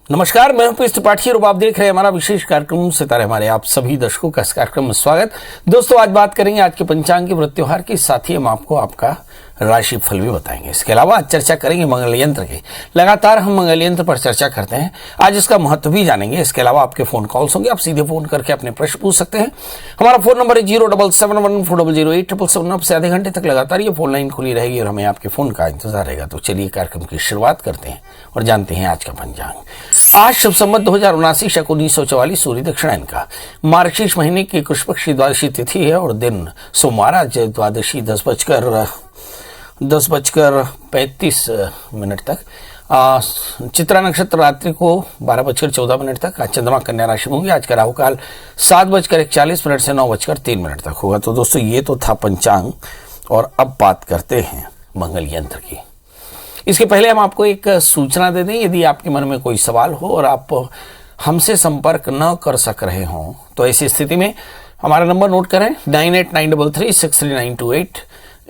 नमस्कार, मैं हूं पीएस त्रिपाठी और आप देख रहे हैं हमारा विशेष कार्यक्रम सितारे हमारे। आप सभी दर्शकों का इस कार्यक्रम में स्वागत। दोस्तों, आज बात करेंगे आज के पंचांग के व्रत त्योहार के साथ ही हम आपको आपका राशि फल भी बताएंगे। इसके अलावा आज चर्चा करेंगे मंगल यंत्र की। लगातार हम मंगल यंत्र पर चर्चा करते हैं, आज इसका महत्व भी जानेंगे। इसके अलावा आपके फोन कॉल्स होंगे, आप सीधे फोन करके अपने प्रश्न पूछ सकते हैं। हमारा फोन नंबर है 07714008777। से आधे घंटे तक लगातार ये फोन लाइन खुली रहेगी और हमें आपके फोन का इंतजार रहेगा। तो चलिए कार्यक्रम की शुरुआत करते हैं और जानते हैं आज का पंचांग। आज शुभ संवत 2079 शक 1944 सूर्य दक्षिणायन का मार्गशीर्ष महीने की कृष्ण पक्ष की द्वादशी तिथि है और दिन सोमवार। आज द्वादशी 10:35 तक। चित्रा नक्षत्र रात्रि को 12:14 तक। आज चंद्रमा कन्या राशि में होगी। आज का राहु काल 7:41 से 9:03 तक होगा। तो दोस्तों, ये तो था पंचांग और अब बात करते हैं मंगल यंत्र की। इसके पहले हम आपको एक सूचना दे दें, यदि आपके मन में कोई सवाल हो और आप हमसे संपर्क न कर सक रहे हों तो ऐसी स्थिति में हमारा नंबर नोट करें 9893363928,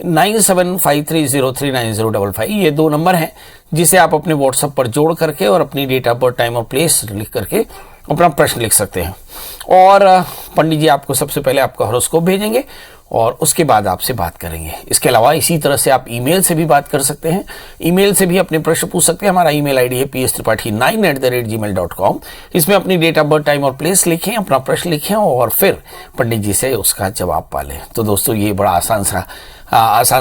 9753039055। ये दो नंबर हैं जिसे आप अपने व्हाट्सएप पर जोड़ करके और अपनी डेट ऑफ बर्थ, टाइम और प्लेस लिख करके अपना प्रश्न लिख सकते हैं। और पंडित जी आपको सबसे पहले आपका हॉरोस्कोप भेजेंगे और उसके बाद आपसे बात करेंगे। इसके अलावा इसी तरह से आप ईमेल से भी बात कर सकते हैं। ईमेल से भी अपने प्रश्न पूछ सकते हैं। हमारा ईमेल आईडी है pstripathi9@gmail.com। इसमें अपनी डेट ऑफ बर्थ, टाइम और प्लेस लिखें, अपना प्रश्न लिखें और फिर पंडित जी से उसका जवाब पा लें। तो दोस्तों, ये बड़ा आसान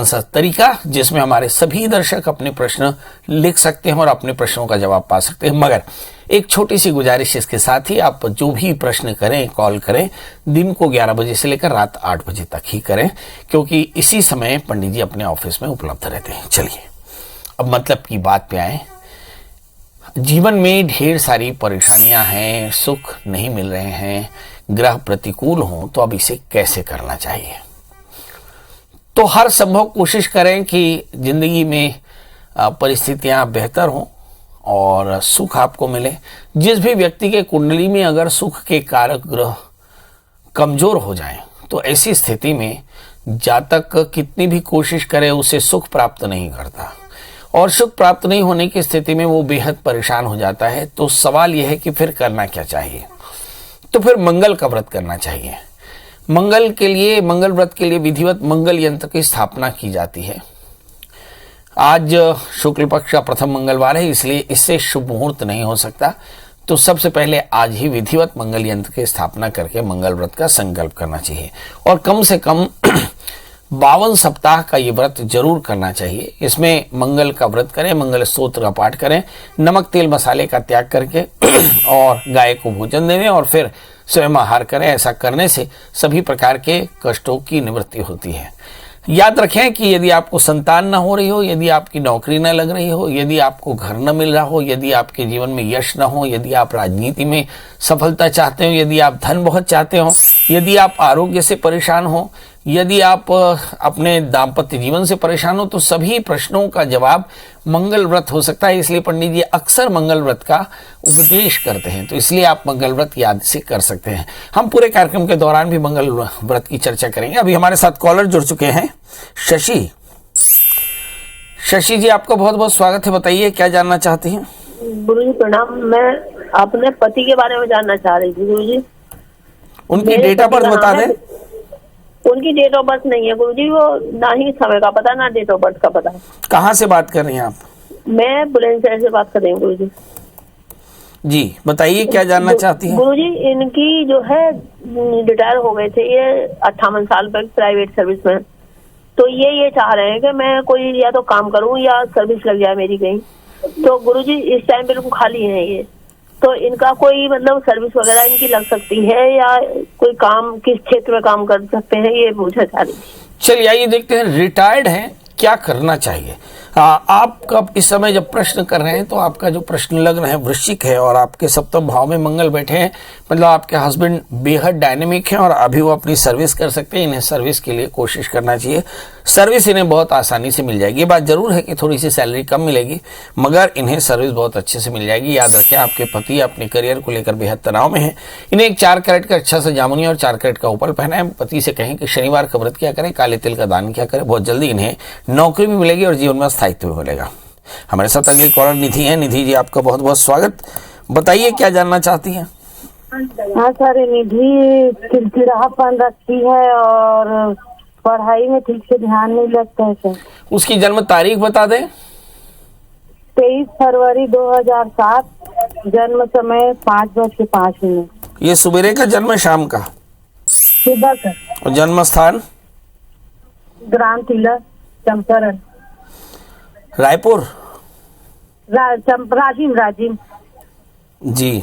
सा तरीका जिसमें हमारे सभी दर्शक अपने प्रश्न लिख सकते हैं और अपने प्रश्नों का जवाब पा सकते हैं। मगर एक छोटी सी गुजारिश इसके साथ ही, आप जो भी प्रश्न करें, कॉल करें, दिन को 11 बजे से लेकर रात 8 बजे तक ही करें, क्योंकि इसी समय पंडित जी अपने ऑफिस में उपलब्ध रहते हैं। चलिए अब मतलब की बात पे आए। जीवन में ढेर सारी परेशानियां हैं, सुख नहीं मिल रहे हैं, ग्रह प्रतिकूल हों, तो अब इसे कैसे करना चाहिए? तो हर संभव कोशिश करें कि जिंदगी में परिस्थितियां बेहतर हों और सुख आपको मिले। जिस भी व्यक्ति के कुंडली में अगर सुख के कारक ग्रह कमजोर हो जाएं, तो ऐसी स्थिति में जातक कितनी भी कोशिश करे उसे सुख प्राप्त नहीं करता और सुख प्राप्त नहीं होने की स्थिति में वो बेहद परेशान हो जाता है। तो सवाल यह है कि फिर करना क्या चाहिए? तो फिर मंगल का व्रत करना चाहिए। मंगल व्रत के लिए विधिवत मंगल यंत्र की स्थापना की जाती है। आज शुक्ल पक्ष का प्रथम मंगलवार है, इसलिए इससे शुभ मुहूर्त नहीं हो सकता। तो सबसे पहले आज ही विधिवत मंगल यंत्र की स्थापना करके मंगल व्रत का संकल्प करना चाहिए और कम से कम 52 सप्ताह का ये व्रत जरूर करना चाहिए। इसमें मंगल का व्रत करें, मंगल स्तोत्र का पाठ करें, नमक तेल मसाले का त्याग करके और गाय को भोजन देवें और फिर स्वयं आहार करें। ऐसा करने से सभी प्रकार के कष्टों की निवृत्ति होती है। याद रखें कि यदि आपको संतान न हो रही हो, यदि आपकी नौकरी न लग रही हो, यदि आपको घर न मिल रहा हो, यदि आपके जीवन में यश न हो, यदि आप राजनीति में सफलता चाहते हो, यदि आप धन बहुत चाहते हो, यदि आप आरोग्य से परेशान हो, यदि आप अपने दाम्पत्य जीवन से परेशान हो, तो सभी प्रश्नों का जवाब मंगल व्रत हो सकता है। इसलिए पंडित जी अक्सर मंगल व्रत का उपदेश करते हैं, तो इसलिए आप मंगल व्रत याद से कर सकते हैं। हम पूरे कार्यक्रम के दौरान भी मंगल व्रत की चर्चा करेंगे। अभी हमारे साथ कॉलर जुड़ चुके हैं, शशि जी, आपका बहुत बहुत स्वागत है। बताइए क्या जानना चाहती हैं? गुरु जी प्रणाम। मैं अपने पति के बारे में जानना चाह रही थी गुरु जी। उनकी डेट ऑफ बर्थ बता दें। उनकी डेट ऑफ बर्थ नहीं है गुरु जी, वो ना ही समय का पता ना डेट ऑफ बर्थ का पता। कहाँ से बात कर रही हैं आप? मैं बुलंदशहर से बात कर रही हूँ गुरु जी। जी बताइए क्या जानना चाहती हैं? गुरु जी, इनकी जो है रिटायर हो गए थे ये 58 साल पर प्राइवेट सर्विस में। तो ये चाह रहे हैं कि मैं कोई या तो काम करूं या सर्विस लग जाए मेरी कहीं। तो गुरु जी इस टाइम बिल्कुल खाली है ये, तो इनका कोई मतलब सर्विस वगैरह इनकी लग सकती है या कोई काम किस क्षेत्र में काम कर सकते हैं, ये पूछना चाह रही थी। चलिए आइए देखते हैं रिटायर्ड हैं क्या करना चाहिए। आपका इस समय जब प्रश्न कर रहे हैं तो आपका जो प्रश्न लग रहा है वृश्चिक है और आपके सप्तम भाव में मंगल बैठे हैं, मतलब आपके हस्बैंड बेहद डायनेमिक हैं और अभी वो अपनी सर्विस कर सकते हैं। इन्हें सर्विस के लिए कोशिश करना चाहिए। सर्विस इन्हें बहुत आसानी से मिल जाएगी। ये बात जरूर है कि थोड़ी सी सैलरी कम मिलेगी, मगर इन्हें सर्विस बहुत अच्छे से मिल जाएगी। याद रखें आपके पति अपने करियर को लेकर बेहद तनाव में है। इन्हें एक 4 कैरेट का अच्छा सा जामुनी और 4 कैरेट का उपल पहना है। पति से कहें कि शनिवार का व्रत क्या करें, काले तिल का दान क्या करें। बहुत जल्दी इन्हें नौकरी भी मिलेगी और जीवन में स्थायित्व भी मिलेगा। हमारे साथ अगली कॉलर निधि है। निधि जी आपका बहुत बहुत स्वागत। बताइए क्या जानना चाहती हैं? हाँ सर, निधि चिड़चिड़ापन रखती है और पढ़ाई में ठीक से ध्यान नहीं लगता है सर। उसकी जन्म तारीख बता दें। 23 फरवरी 2007, जन्म समय 5:05। ये सुबेरे का जन्म है, शाम का? सुबह का। और जन्म स्थान? ग्राम तिलक, चंपारण, रायपुर। राजिम। जी,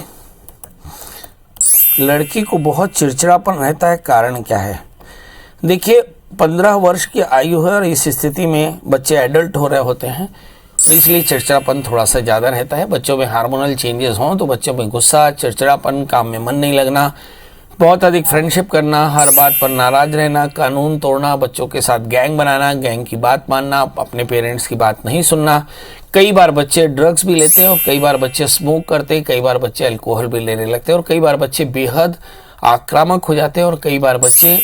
लड़की को बहुत चिड़चिड़ापन रहता है, कारण क्या है? देखिए, 15 वर्ष की आयु है और इस स्थिति में बच्चे एडल्ट हो रहे होते हैं, इसलिए चिड़चिड़ापन थोड़ा सा ज़्यादा रहता है। बच्चों में हार्मोनल चेंजेस हों तो बच्चों में गुस्सा, चिड़चिड़ापन, काम में मन नहीं लगना, बहुत अधिक फ्रेंडशिप करना, हर बात पर नाराज रहना, कानून तोड़ना, बच्चों के साथ गैंग बनाना, गैंग की बात मानना, अपने पेरेंट्स की बात नहीं सुनना। कई बार बच्चे ड्रग्स भी लेते हैं और कई बार बच्चे स्मोक करते हैं, कई बार बच्चे अल्कोहल भी लेने लगते हैं और कई बार बच्चे बेहद आक्रामक हो जाते हैं और कई बार बच्चे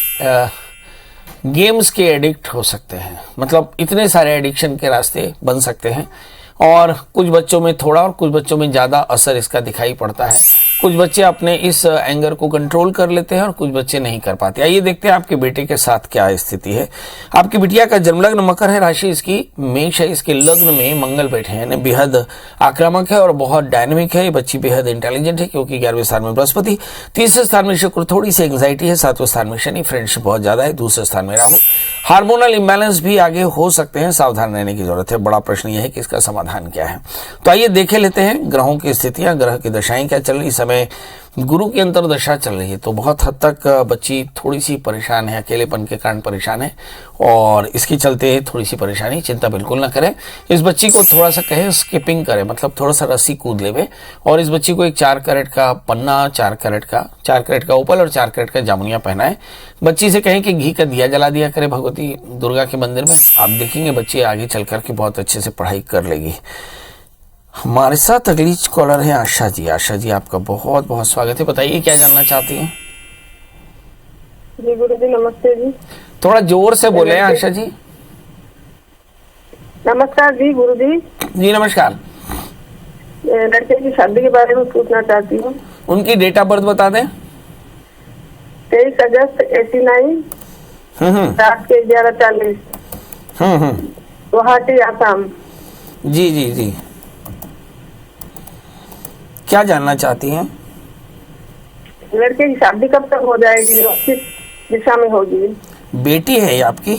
गेम्स के एडिक्ट हो सकते हैं। मतलब इतने सारे एडिक्शन के रास्ते बन सकते हैं और कुछ बच्चों में थोड़ा और कुछ बच्चों में ज़्यादा असर इसका दिखाई पड़ता है। कुछ बच्चे अपने इस एंगर को कंट्रोल कर लेते हैं और कुछ बच्चे नहीं कर पाते। आइए देखते हैं आपके बेटे के साथ क्या स्थिति है। आपकी बिटिया का जन्मलग्न मकर है, राशि इसकी मेष है, इसके लग्न में मंगल बैठे हैं, यानी बेहद आक्रामक है और बहुत डायनेमिक है। ये बच्ची बेहद इंटेलिजेंट है क्योंकि 11वें स्थान में बृहस्पति, तीसरे स्थान में शुक्र, थोड़ी सी एंग्जाइटी है, 7वें स्थान में शनि, फ्रेंडशिप बहुत ज्यादा है, दूसरे स्थान में राहु। हार्मोनल इम्बैलेंस भी आगे हो सकते हैं, सावधान रहने की जरूरत है। बड़ा प्रश्न यह है कि इसका समाधान क्या है। तो आइए देखे लेते हैं ग्रहों की स्थितियां, ग्रह की दशाएं क्या चल रही। समय गुरु की अंतरदशा चल रही है तो बहुत हद तक बच्ची थोड़ी सी परेशान है, अकेलेपन के कारण परेशान है और इसके चलते थोड़ी सी परेशानी, चिंता बिल्कुल ना करें। इस बच्ची को थोड़ा सा कहें स्किपिंग करे, मतलब थोड़ा सा रस्सी कूद लेवे और इस बच्ची को एक 4 कैरेट का पन्ना, 4 कैरेट का ओपल और 4 कैरेट का जामुनिया पहनाए। बच्ची से कहें कि घी का दिया जला दिया करे भगवती दुर्गा के मंदिर में। आप देखेंगे बच्ची आगे चल करके बहुत अच्छे से पढ़ाई कर लेगी। हमारे साथ अगली कॉलर है आशा जी। आशा जी, आपका बहुत बहुत स्वागत है। बताइए क्या जानना चाहती हैं? जी गुरुजी नमस्ते जी। थोड़ा जोर से बोले हैं आशा जी। नमस्कार जी गुरुजी। जी नमस्कार। लड़के की शादी के बारे में पूछना चाहती हूँ। उनकी डेट ऑफ बर्थ बता दें। 23 अगस्त 89, रात के 11:40, गुवाहाटी आसाम। जी जी जी, क्या जानना चाहती हैं? लड़के की शादी कब तक हो जाएगी और किस दिशा में होगी? बेटी है ये आपकी?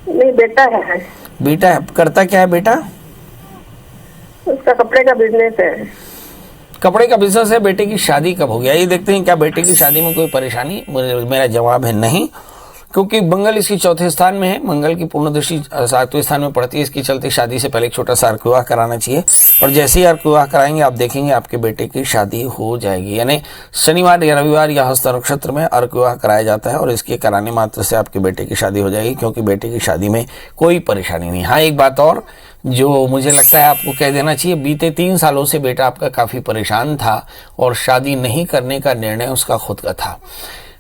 नहीं, बेटा है। बेटा है, करता क्या है बेटा? उसका कपड़े का बिजनेस है। कपड़े का बिजनेस है। बेटे की शादी कब होगी? ये देखते हैं क्या बेटे की शादी में कोई परेशानी। मेरा जवाब है नहीं, क्योंकि मंगल इसकी 4थे स्थान में है। मंगल की पूर्ण दृष्टि 7वें स्थान में पड़ती है। इसकी चलते शादी से पहले एक छोटा सा अर्क विवाह कराना चाहिए और जैसे ही अर्क विवाह कराएंगे आप देखेंगे आपके बेटे की शादी हो जाएगी। यानी शनिवार या रविवार या हस्त नक्षत्र में अर्क विवाह कराया जाता है और इसके कराने मात्र से आपके बेटे की शादी हो जाएगी, क्योंकि बेटे की शादी में कोई परेशानी नहीं। हाँ, एक बात और जो मुझे लगता है आपको कह देना चाहिए, बीते 3 सालों से बेटा आपका काफी परेशान था और शादी नहीं करने का निर्णय उसका खुद का था।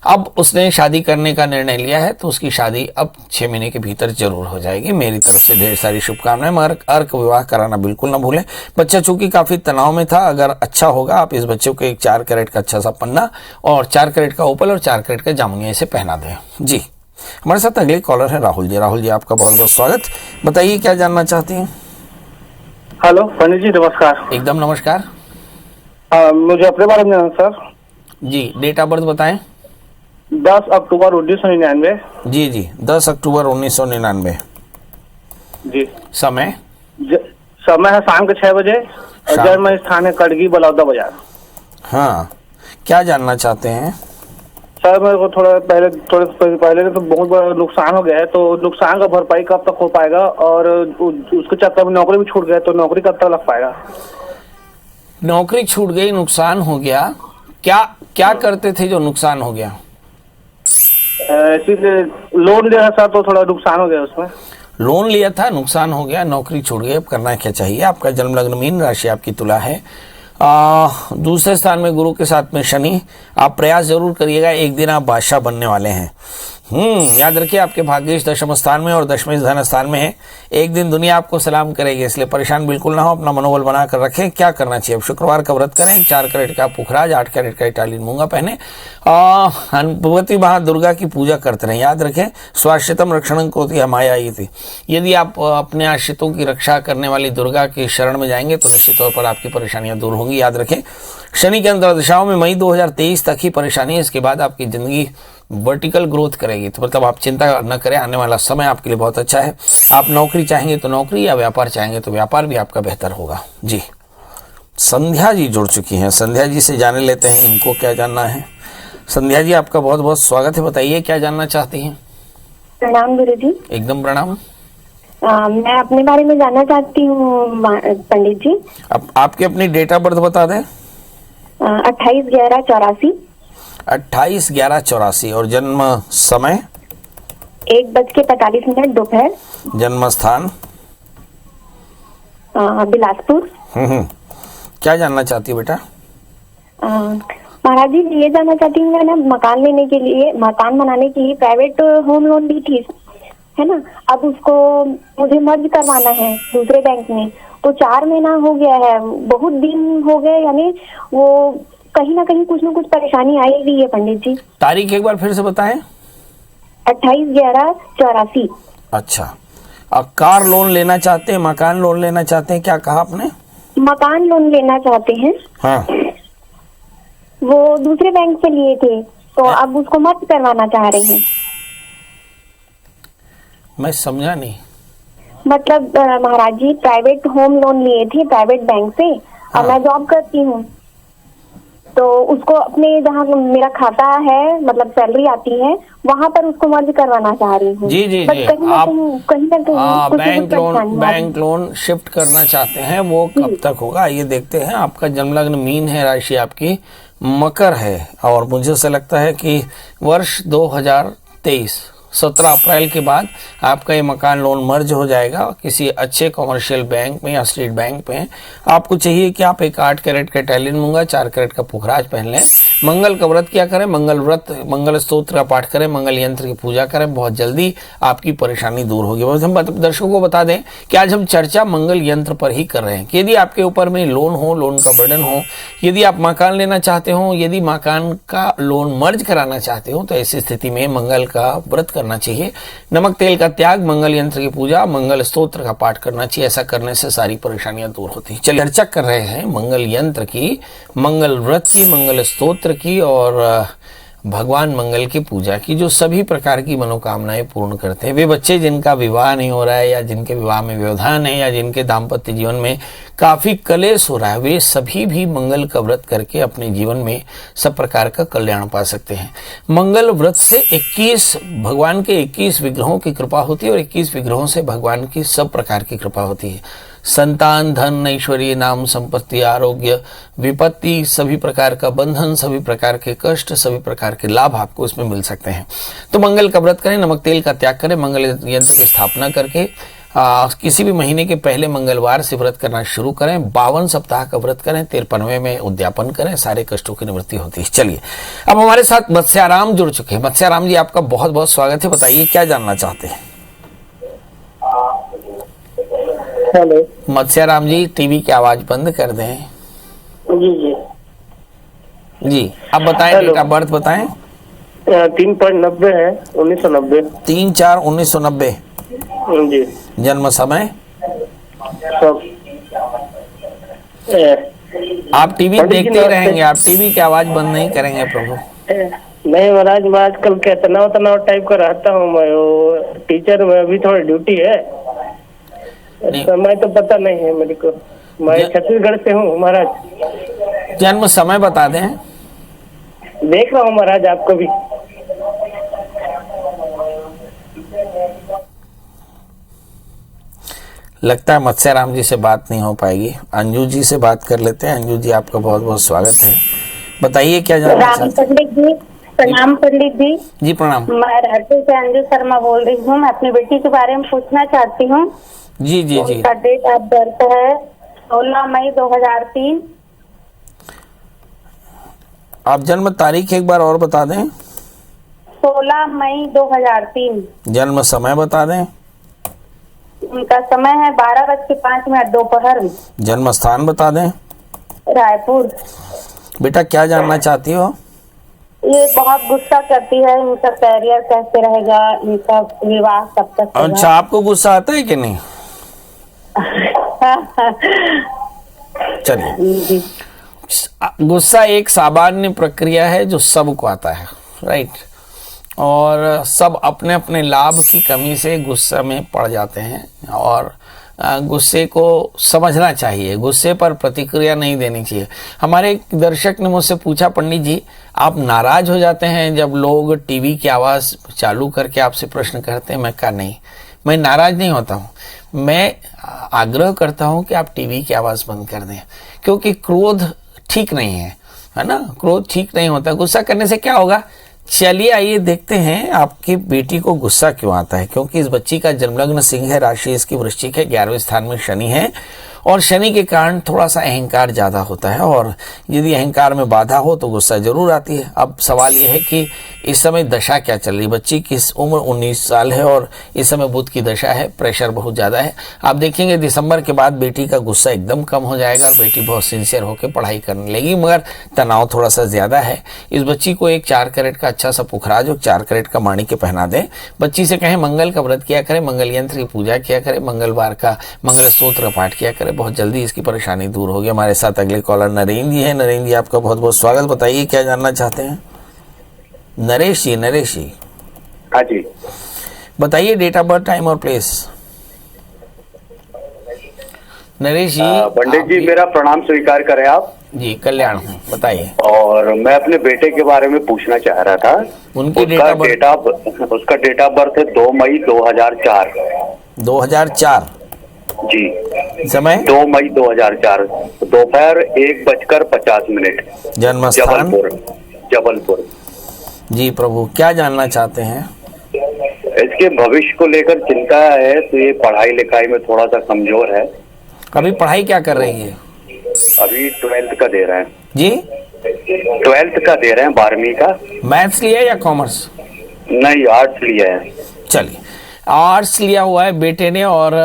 अब उसने शादी करने का निर्णय लिया है तो उसकी शादी अब 6 महीने के भीतर जरूर हो जाएगी। मेरी तरफ से ढेर सारी शुभकामनाएं, मगर अर्क विवाह कराना बिल्कुल ना भूलें। बच्चा चूंकि काफी तनाव में था, अगर अच्छा होगा आप इस बच्चे को एक 4 कैरेट का अच्छा सा पन्ना और 4 कैरेट का ओपल और 4 कैरेट का जामुनिया इसे पहना दें। जी, हमारे साथ अगले कॉलर है राहुल जी। राहुल जी, आपका बहुत बहुत स्वागत। बताइए क्या जानना चाहती हैं? हेलो पंडित जी, नमस्कार। एकदम नमस्कार। मुझे अपने बारे में जानना सर। जी, डेट ऑफ बर्थ बताएं। 10 अक्टूबर 1999। जी जी, 10 अक्टूबर 1999। जी। समय? समय है शाम के 6 बजे और जन्म स्थान है कड़गी, बलौदा बाजार। हाँ, क्या जानना चाहते हैं? सर मेरे को थोड़े पहले तो बहुत बड़ा नुकसान हो गया है, तो नुकसान का भरपाई कब तक हो पाएगा और उसके चक्कर में नौकरी भी छूट गया, तो नौकरी कब तक लग पाएगा? नौकरी छूट गई, नुकसान हो गया। क्या करते थे जो नुकसान हो गया? इसीलिए लोन लिया था तो थोड़ा नुकसान हो गया उसमें। लोन लिया था, नुकसान हो गया, नौकरी छूट गई। अब करना क्या चाहिए? आपका जन्म लग्न मीन, राशि आपकी तुला है। दूसरे स्थान में गुरु के साथ में शनि। आप प्रयास जरूर करिएगा, एक दिन आप बादशाह बनने वाले हैं। याद रखिए आपके भाग्येश दशम स्थान में और दशमेश धन स्थान में है। एक दिन दुनिया आपको सलाम करेगी, इसलिए परेशान बिल्कुल ना हो, अपना मनोबल बनाकर रखें। क्या करना चाहिए? अब शुक्रवार का व्रत करें, 4 कैरेट का पुखराज, 8 कैरेट का इटालियन मूंगा पहने और भगवती महादुर्गा की पूजा करते रहें। याद रखें, स्वाश्रितम रक्षणं करोति माया इति। यदि आप अपने आश्रितों की रक्षा करने वाली दुर्गा की शरण में जाएंगे तो निश्चित तौर पर आपकी परेशानियां दूर होंगी। याद रखें, शनि के अंतर्दशाओं में मई 2023 तक ही परेशानी है, इसके बाद आपकी जिंदगी वर्टिकल ग्रोथ करेगी। तो मतलब आप चिंता न करें, आने वाला समय आपके लिए बहुत अच्छा है। आप नौकरी चाहेंगे तो नौकरी, या व्यापार चाहेंगे तो व्यापार भी आपका बेहतर होगा। जी, संध्या जी जुड़ चुकी हैं, संध्या जी से जाने लेते हैं इनको क्या जानना है। संध्या जी, आपका बहुत बहुत स्वागत है, बताइए क्या जानना चाहती हैं। प्रणाम गुरु जी। एकदम प्रणाम। मैं अपने बारे में जानना चाहती हूँ पंडित जी। अब आपकी अपनी डेट ऑफ बर्थ बता दें। 28/11/84। 28/11/84 और जन्म समय 1:45 दोपहर। जन्म स्थान बिलासपुर। क्या जानना चाहती हो बेटा? महाराज जी, ये जानना चाहती हूँ, मैं ना मकान बनाने के लिए प्राइवेट होम लोन ली थी, है ना। अब उसको मुझे मर्ज करवाना है दूसरे बैंक में, तो 4 महीना हो गया है, बहुत दिन हो गए, यानी वो कहीं ना कहीं कुछ ना कुछ परेशानी आई हुई है पंडित जी। तारीख एक बार फिर से बताएं। 28/11/84। अच्छा, अब कार लोन लेना चाहते हैं, मकान लोन लेना चाहते हैं, क्या कहा आपने? मकान लोन लेना चाहते हैं। हाँ, वो दूसरे बैंक से लिए थे, तो अब उसको मर्ज करवाना चाह रहे हैं। मैं समझा नहीं। मतलब महाराज जी, प्राइवेट होम लोन लिए थे प्राइवेट बैंक से। हाँ। और मैं जॉब करती हूँ, तो उसको अपने जहाँ मेरा खाता है, मतलब सैलरी आती है, वहाँ पर उसको मर्ज करवाना चाह रही हूँ। जी जी बट जी, कहीं आप बैंक लोन शिफ्ट करना चाहते हैं, वो कब तक होगा ये देखते हैं। आपका जन्म लग्न मीन है, राशि आपकी मकर है, और मुझे ऐसा लगता है कि वर्ष 2023 17 अप्रैल के बाद आपका ये मकान लोन मर्ज हो जाएगा किसी अच्छे कॉमर्शियल बैंक में या स्टेट बैंक में। आपको चाहिए कि आप एक 8 कैरेट का इटालियन मूंगा, 4 कैरेट का पुखराज पहन लें। मंगल का व्रत क्या करें? मंगल व्रत, मंगल स्तोत्र का पाठ करें, मंगल यंत्र की पूजा करें, बहुत जल्दी आपकी परेशानी दूर होगी। बस हम दर्शकों को बता दें कि आज हम चर्चा मंगल यंत्र पर ही कर रहे हैं कि यदि आपके ऊपर में लोन हो, लोन का बर्डन हो, यदि आप मकान लेना चाहते हो, यदि मकान का लोन मर्ज कराना चाहते हो, तो ऐसी स्थिति में मंगल का व्रत करना चाहिए, नमक तेल का त्याग, मंगल यंत्र की पूजा, मंगल स्तोत्र का पाठ करना चाहिए। ऐसा करने से सारी परेशानियां दूर होती हैं। चलिए, चर्चा कर रहे हैं मंगल यंत्र की, मंगल व्रत की, मंगल स्तोत्र की और भगवान मंगल की पूजा की, जो सभी प्रकार की मनोकामनाएं पूर्ण करते हैं। वे बच्चे जिनका विवाह नहीं हो रहा है, या जिनके विवाह में व्यवधान है, या जिनके दाम्पत्य जीवन में काफी कलेश हो रहा है, वे सभी भी मंगल का व्रत करके अपने जीवन में सब प्रकार का कल्याण पा सकते हैं। मंगल व्रत से 21 भगवान के 21 विग्रहों की कृपा होती है, और 21 विग्रहों से भगवान की सब प्रकार की कृपा होती है। संतान, धन, ऐश्वर्य, नाम, संपत्ति, आरोग्य, विपत्ति, सभी प्रकार का बंधन, सभी प्रकार के कष्ट, सभी प्रकार के लाभ आपको इसमें मिल सकते हैं। तो मंगल का व्रत करें, नमक तेल का त्याग करें, मंगल यंत्र की स्थापना करके किसी भी महीने के पहले मंगलवार से व्रत करना शुरू करें। 52 सप्ताह का व्रत करें, 53वें में उद्यापन करें, सारे कष्टों की निवृत्ति होती है। चलिए, अब हमारे साथ मत्स्याराम जुड़ चुके हैं। मत्स्याराम जी, आपका बहुत बहुत स्वागत है, बताइए क्या जानना चाहते हैं। हेलो मत्स्याराम जी, टीवी की आवाज बंद कर दें। जी जी जी, अब बताएं, डेट ऑफ बर्थ बताएं। 3.90 है, 1990। 3/4/1990। जी। जन्म समय? सब आप टीवी देखते रहेंगे, आप टीवी की आवाज बंद नहीं करेंगे प्रभु। नहीं महाराज, मैं आजकल क्या तनाव टाइप का रहता हूँ। मैं वो टीचर में अभी थोड़ी ड्यूटी है, समय तो पता नहीं है मेरे को। मैं छत्तीसगढ़ से हूँ महाराज। जन्म समय बता दें। देख रहा हूँ महाराज आपको भी। लगता है मत्स्याराम जी से बात नहीं हो पाएगी, अंजू जी से बात कर लेते हैं। अंजू जी, आपका बहुत बहुत स्वागत है, बताइए क्या जानना चाहते हैं। पंडित जी प्रणाम। पंडित जी जी प्रणाम। मैं रायपुर से अंजू शर्मा बोल रही हूँ। मैं अपनी बेटी के बारे में पूछना चाहती हूँ। जी जी जी। उसका डेट ऑफ बर्थ है 16 मई 2003। आप जन्म तारीख एक बार और बता दें। 16 मई 2003। जन्म समय बता दें। उनका समय है 12:05 दोपहर में। जन्म स्थान बता दें। रायपुर। बेटा क्या जानना चाहती हो? ये बहुत गुस्सा करती है, इनका करियर कैसे रहेगा, इनका विवाह कब तक होगा। अच्छा, आपको गुस्सा आता है कि नहीं? चलिए, गुस्सा एक सामान्य प्रक्रिया है जो सबको आता है, राइट। और सब अपने अपने लाभ की कमी से गुस्सा में पड़ जाते हैं और गुस्से को समझना चाहिए, गुस्से पर प्रतिक्रिया नहीं देनी चाहिए। हमारे एक दर्शक ने मुझसे पूछा, पंडित जी आप नाराज हो जाते हैं जब लोग टीवी की आवाज़ चालू करके आपसे प्रश्न करते हैं? मैं कहा नहीं, मैं नाराज नहीं होता हूँ, मैं आग्रह करता हूँ कि आप टीवी की आवाज़ बंद कर दें, क्योंकि क्रोध ठीक नहीं है ना, क्रोध ठीक नहीं होता। गुस्सा करने से क्या होगा? चलिए आइए देखते हैं आपकी बेटी को गुस्सा क्यों आता है। क्योंकि इस बच्ची का जन्मलग्न सिंह है, राशि इसकी वृश्चिक है, 11वें स्थान में शनि है और शनि के कारण थोड़ा सा अहंकार ज़्यादा होता है और यदि अहंकार में बाधा हो तो गुस्सा जरूर आती है। अब सवाल यह है कि इस समय दशा क्या चल रही है? बच्ची की उम्र 19 साल है और इस समय बुध की दशा है, प्रेशर बहुत ज़्यादा है। आप देखेंगे दिसंबर के बाद बेटी का गुस्सा एकदम कम हो जाएगा और बेटी बहुत सिंसियर होकर पढ़ाई करने लगेगी, मगर तनाव थोड़ा सा ज़्यादा है। इस बच्ची को एक 4 कैरेट का अच्छा सा पुखराज और 4 कैरेट का माणिक्य पहना दें। बच्ची से कहें मंगल का व्रत किया करें, मंगल यंत्र की पूजा किया करें, मंगलवार का मंगल स्तोत्र पाठ किया करें, बहुत जल्दी इसकी परेशानी दूर होगी। हमारे साथ अगले कॉलर नरेंद्र जी हैं। नरेंद्र जी आपका बहुत बहुत स्वागत। बताइए क्या जानना चाहते हैं? नरेश जी। हाँ जी, बताइए डेट ऑफ बर्थ, टाइम और प्लेस। नरेश जी। पंडित जी मेरा प्रणाम स्वीकार करें आप। जी कल्याण हूँ, बताइए। और मैं अपने बेटे के बारे में पूछना चाह रहा था। उनकी उसका डेट ऑफ बर्थ है 2 मई 2004। 2004 जी। समय 2 मई 2004 दोपहर 1:50। जन्म स्थान जबलपुर। जी प्रभु, क्या जानना चाहते हैं? इसके भविष्य को लेकर चिंता है, तो ये पढ़ाई लिखाई में थोड़ा सा कमजोर है। अभी पढ़ाई क्या कर रही है? अभी 12th का दे रहे हैं जी। 12th का दे रहे हैं, 12वीं का। मैथ्स लिया या कॉमर्स? नहीं, आर्ट्स लिया है। चलिए, आर्ट्स लिया हुआ है बेटे ने और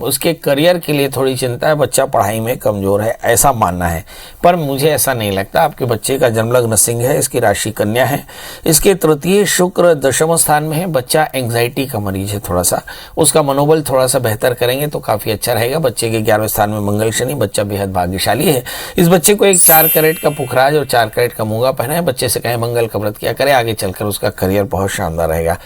उसके करियर के लिए थोड़ी चिंता है, बच्चा पढ़ाई में कमजोर है ऐसा मानना है। पर मुझे ऐसा नहीं लगता। आपके बच्चे का जन्मलग्न सिंह है, इसकी राशि कन्या है, इसके तृतीय शुक्र दशम स्थान में है। बच्चा एंग्जाइटी का मरीज है, थोड़ा सा उसका मनोबल थोड़ा सा बेहतर करेंगे तो काफी अच्छा रहेगा। बच्चे के 11वें स्थान में मंगल शनि, बच्चा बेहद भाग्यशाली है। इस बच्चे को एक 4 कैरेट का पुखराज और 4 कैरेट का मूंगा पहना है। बच्चे से कहें मंगल का व्रत किया करे, आगे चलकर उसका करियर बहुत शानदार रहेगा।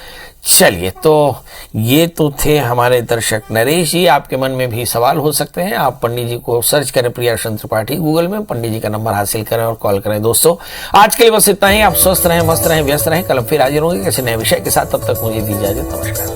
चलिए, तो ये तो थे हमारे दर्शक नरेश जी। आपके मन में भी सवाल हो सकते हैं, आप पंडित जी को सर्च करें, प्रियाशरण त्रिपाठी गूगल में, पंडित जी का नंबर हासिल करें और कॉल करें। दोस्तों आज के लिए बस इतना ही। आप स्वस्थ रहें, मस्त रहें, व्यस्त रहें। कल फिर हाजिर होंगे किसी नए विषय के साथ। तब तक मुझे दी इजाजत। नमस्कार।